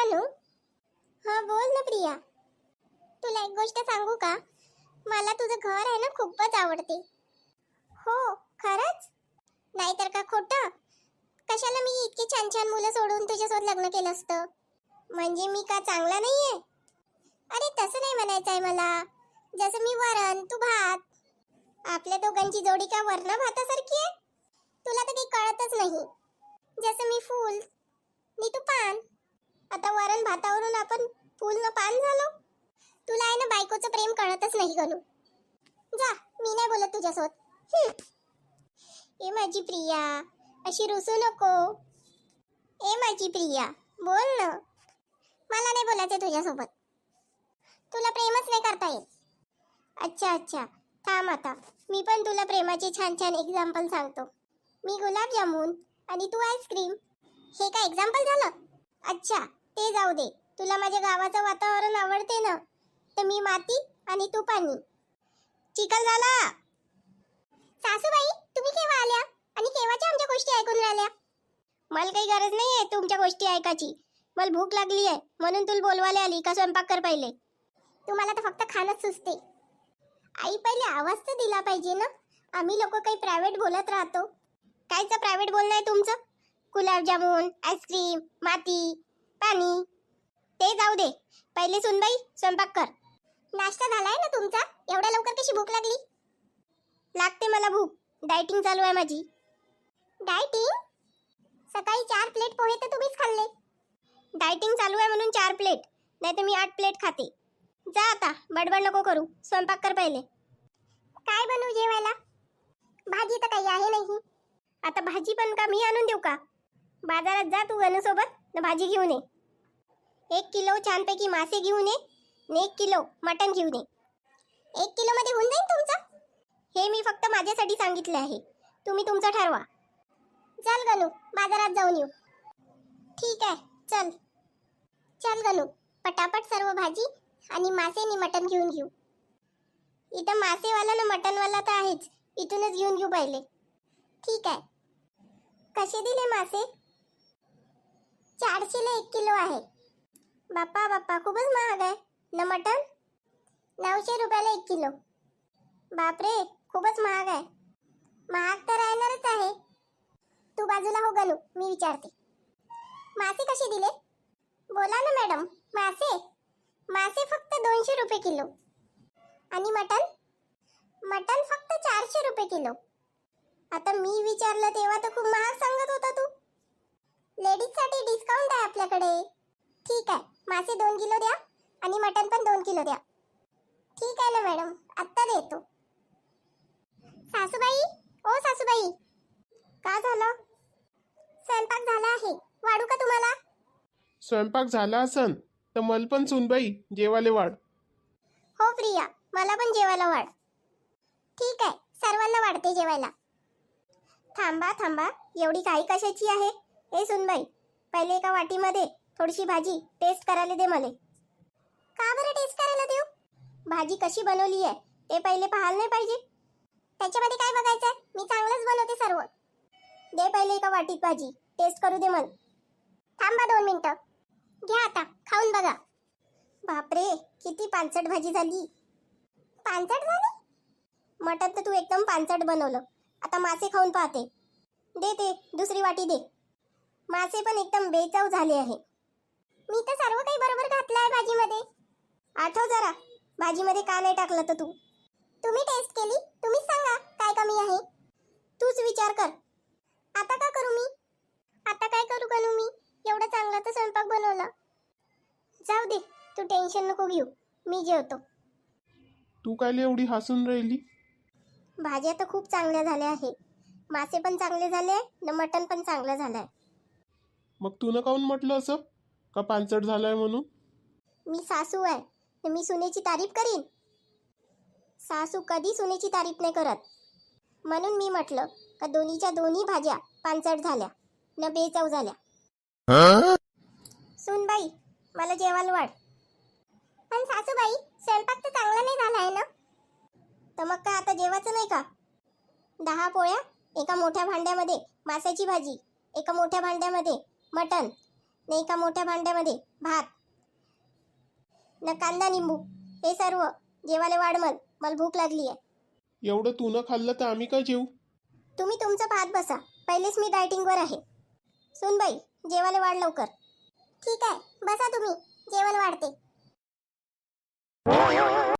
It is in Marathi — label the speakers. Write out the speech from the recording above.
Speaker 1: गणू. हा बोल ना प्रिया. तुला एक गोष्ट सांगू का? मला तुझं घर आहे ना खूपच आवडते. हो खरंच? नाहीतर का खोटं? कशाला मी इतकी छान छान मुलं सोडून तुझ्यासोबत लग्न केलं असतं? म्हणजे मी का चांगला नाहीये? अरे तसं नाही म्हणायचं आहे मला. जसं मी वरण तू भात, आपल्या दोघांची जोडी का वरण भातासारखी आहे? तुला तर काही कळतच नाही. जसं मी फूल नी तू पान. आता वरण भातावरून आपण फूल न पान झालो. तुला आहे ना बायकोचं प्रेम कळतच नाही गणू. जा, मी नाही बोलत तुझ्यासोबत. ए माझी प्रिया, अशी रुसू नको. ए माझी प्रिया, बोल ना. मला नाही बोलायचं तुझ्यासोबत. तुला प्रेमच नाही करता येत. अच्छा अच्छा, थांब आता. मी पण तुला प्रेमाचे छान छान एक्झाम्पल सांगतो. मी गुलाबजामुन आणि तू आईस्क्रीम. हे काय एक्झाम्पल झालं? अच्छा, ते जाऊ दे. तुला माझ्या गावाचं वातावरण आवडते ना, तर मी माती आणि तू पाणी. चिखल झाला. सासूबाई, तुम्ही केव्हा आल्या आणि केव्हाच्या आमच्या गोष्टी ऐकून राहिल्या? मला काही गरज नाही आहे तुमच्या गोष्टी ऐकायची. मला भूक लागली आहे म्हणून तुला बोलवायला आली का स्वयंपाक कर पहिले. तुम्हाला तर फक्त खाणंच सुचते. आई पहिले आवाज तर दिला पाहिजे ना. आम्ही लोक काही प्रायव्हेट बोलत राहतो. कायचं प्रायव्हेट बोलणं आहे तुमचं? गुलाबजामुन, आईस्क्रीम, माती, पाणी, ते जाऊ दे. पहिले सुनबाई स्वयंपाक कर. नाश्ता झालाय ना तुमचा? एवढ्या लवकर कशी भूक लागली? लागते मला भूक. डायटिंग चालू आहे माझी. डायटिंग? सकाळी 4 प्लेट पोहे तर तुम्हीच खाल्ले. डायटिंग चालू आहे म्हणून 4 प्लेट, नाही तर मी 8 प्लेट खाते. जा आता, बडबड नको करू. स्वयंपाक कर पहिले. काय बनवू जेवायला? भाजी तर काही आहे नाही. आता भाजी पण का मी आणून देऊ का? बाजारात जा तू गणू सोबत, भाजी घेऊन ये. 1 किलो छानपैकी मासे घेऊन ये आणि 1 किलो मटण घेऊन ये. 1 किलो मध्ये होऊन जाईल तुमचं? हे मी फक्त माझ्यासाठी सांगितले आहे. तुम्ही तुमचं ठरवा. चल गणू, बाजारात जाऊन येऊ. ठीक आहे, चल. चल गणू, पटापट सर्व भाजी आणि मासे आणि मटण घेऊन घेऊ. इथं मासेवाला ना मटणवाला तर आहेच. इथूनच घेऊन घेऊ पहिले. ठीक आहे. कसे दिले मासे? 400 ला 1 किलो आहे. बाप्पा बाप्पा, खूपच महाग आहे ना मटण. 900 रुपयाला 1 किलो. बापरे, खूपच महाग आहे. महाग तर राहणारच आहे. तू बाजूला हो गणू, मी विचारते. मासे कसे दिले? बोला ना मॅडम. मासे मासे फक्त 200 रुपये किलो. आणि मटण? मटण फक्त 400 रुपये किलो. आता मी विचारलं तेव्हा तर खूप महाग सांगत होता तू. लेडीजसाठी डिस्काउंट आहे आपल्याकडे. ठीक आहे, मासे 2 किलो द्या आणि मटण पण 2 किलो द्या. ठीक आहे ना मॅडम, आत्ता देतो. सासूबाई, ओ सासूबाई. का झालं? स्वयंपाक झाला आहे, वाढू का तुम्हाला?
Speaker 2: स्वयंपाक झाला असन तर मला पण सुनबाई जेवायला वाढ.
Speaker 1: हो प्रिया, मला पण जेवायला वाढ. ठीक आहे, सर्वांना वाढते जेवायला. थांबा थांबा, एवढी काही कशाची आहे? ए सुनबाई, पहिले एका वाटीमध्ये थोडीशी भाजी टेस्ट करायला दे मला. का बरं टेस्ट करायला देऊ? भाजी कशी बनवली आहे ते पहिले पाहायला नाही पाहिजे? त्याच्यामध्ये काय बघायचं आहे? मी चांगलंच बनवते सर्व. दे पहिले एका वाटीत भाजी, टेस्ट करू दे मला. थांबा 2 मिनिटं. घ्या आता, खाऊन बघा. बापरे, किती पांचट भाजी झाली. पांचट झाली? मटण तर तू एकदम पांचट बनवलं. आता मासे खाऊन पाहते. दे ते दुसरी वाटी दे. मासे पण एकदम बेचव झाले आहे. मी तर सर्व काही बरोबर घातलं आहे भाजीमध्ये. आठव जरा, भाजीमध्ये का नाही टाकलं तर तू? तुम्ही टेस्ट केली, तुम्हीच सांगा काय कमी आहे. तूच विचार कर. आता का करू मी? आता काय करू गणू मी? एवढा चांगला तर स्वयंपाक बनवला. जाऊ दे, तू टेन्शन नको घेऊ, मी जेवतो.
Speaker 2: तू कायले एवढी हसून राहिली?
Speaker 1: भाज्या तर खूप चांगल्या झाल्या आहे. मासे पण चांगले झाले आहे, मटण पण चांगलं झालंय.
Speaker 2: मग तू न काऊन म्हटलं असं का पांचट झालाय म्हणून?
Speaker 1: मी सासू आहे तर मी सुनेची तारीफ करीन? सासू कधी सुनेची तारीफ नाही करत. म्हणून मी म्हटलं का दोन्हीच्या दोन्ही भाज्या पांचट झाल्या न बेचव झाल्या. सुनबाई, मला जेवायला वाढ. पण सासूबाई, स्वयंपाक तर चांगला नाही झाला आहे ना? तर मग काय आता जेवायचं नाही का? 10 पोळ्या एका मोठ्या भांड्यामध्ये, माशाची भाजी एका मोठ्या भांड्यामध्ये, मटण नाही का मोठ्या भांड्यामध्ये भात न कांदा निंबू हे सर्व जेवायला वाढ मला भूक लागली आहे.
Speaker 2: एवढं तू न खाल्लं तर आम्ही काय जेवू?
Speaker 1: तुम्ही तुमचं भात बसा, पहिलेच मी डायटिंगवर आहे. सुनबाई जेवायला वाढ लवकर. ठीक आहे, बसा तुम्ही, जेवण वाढते.